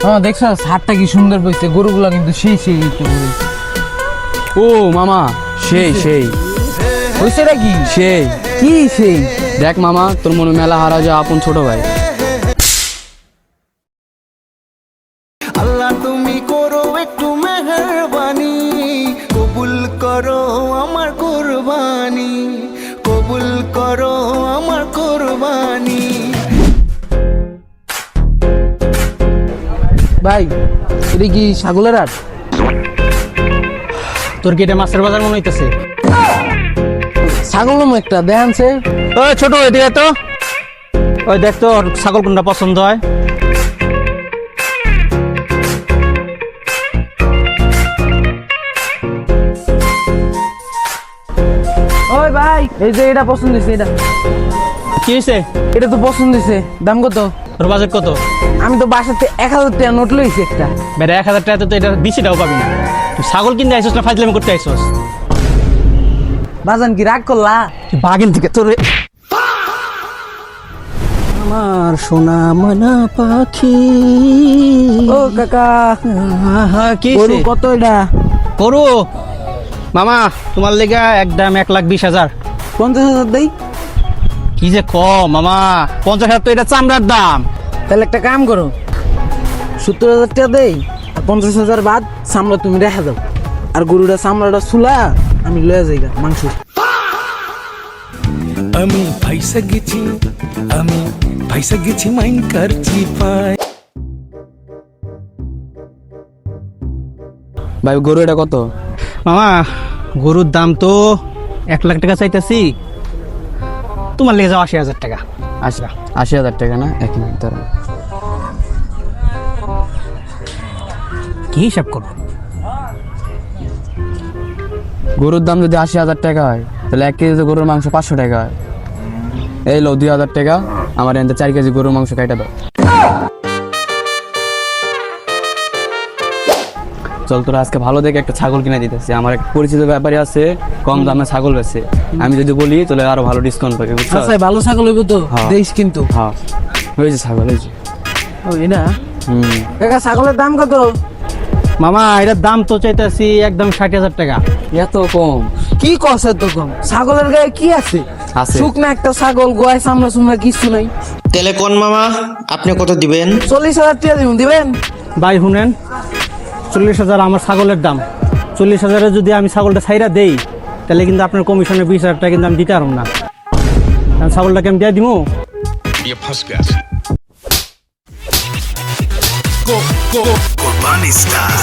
মামা দেখছো হাটটা কি সুন্দর বইছে, গরুগুলা কিন্তু সেই সেই ও মামা সেই সেই হয়েছে নাকি? সেই কি সেই? দেখ মামা, তোর মনে মেলা হারা যা আপন ছোট ভাই। আল্লাহ তুমি করো একটু মেহেরবানি, কবুল করো আমার কুরবানি, কবুল করো আমার কুরবানি। ভাই এটা কি ছাগলের হাট? তোর কি এটা মাছের বাজার মনে হইতেছে? ছাগল একটা দেখানছে। ওই ছোট এদিকে তো, ওই দেখ তো ওর ছাগল কোনটা পছন্দ হয়। ওই ভাই এই যে এটা পছন্দ হয়েছে, এটা কি হয়েছে? এটা তো পছন্দ হয়েছে। দাম কত? তোর বাজেট কত? আমি তো বাসাতে 1000 টাকা নোট লইছি একটা। বেটা 1000 টাকাতে তো এটা বিচিটাও পাবি না। তুই ছাগল কিনতে আইসস না ফাজলামি করতে আইসস? বাজান কি রাগ করলা? বাগিন থেকে তোর আমার সোনা মনা পাখি। ও কাকা কি গরু কত এটা? করু মামা, তোমার লেগা একদম 1,20,000। 50,000 দেই? কি যে কম মামা, 50,000 তো এটা চামড়ার দাম। তাহলে একটা কাম করো, 70,000 টাকা দেই, আর 50,000 বাদ চামড়া তুমি রেখে দাও, আর গরুটা চামড়াটা চুলা আমি লয়ে যাই মাংস। আমি ফাইসা গেছি, আমি ফাইসা গেছি মাইন করছি পাই। ভাই গরু এটা কত? মামা গরুর দাম তো 1,00,000 টাকা চাইতেছি, তোমার লেগে যাও 80,000 টাকা। 80,000 টাকা না? 1 মিনিট দাঁড়া। কি হিসাব করো? গরুর দাম যদি 80,000 টাকা হয় তাহলে 1 কেজি গরুর মাংস 500 টাকা হয়। এই লো 2,000 টাকা, আমার এখানে 4 কেজি গরুর মাংস কাইটা দাও। চল তোরা আজকে ভালো দেখে একটা ছাগল কিনে দিতেছি। আমার এক পরিচিত ব্যাপারী আছে, কম দামে ছাগল বেচে। আমি যদি বলি তাহলে আরো ভালো ডিসকাউন্ট পাবি, বুঝছো? আচ্ছা ভালো ছাগল হইব তো? হ্যাঁ। দেইস কিন্তু। হ্যাঁ হয়েছে ছাগল হয়েছে। ওই না হুম কাকা, ছাগলের দাম কত? মামা এটার দাম তো চাইতেছি একদম 60,000 টাকা। এত কম? কি কষে তো কম? ছাগলের গায়ে কি আছে? আছে। শুকনা একটা ছাগল, গোয়ায় চামড়া চুমড়া কিছু নাই। তাহলে কোন মামা আপনি কত দিবেন? 40,000 টাকা দিবেন? ভাই শুনেন, 40,000 আমার ছাগলের দাম। 40,000-এ যদি আমি ছাগলটা ছাইরা দেই তাহলে কিন্তু আপনার কমিশনের 20,000 টাকা কিন্তু আমি দিতে পারব না। কারণ ছাগলটাকে আমি দিয়ে দিব। ये फंस गया कुर्बानी स्टार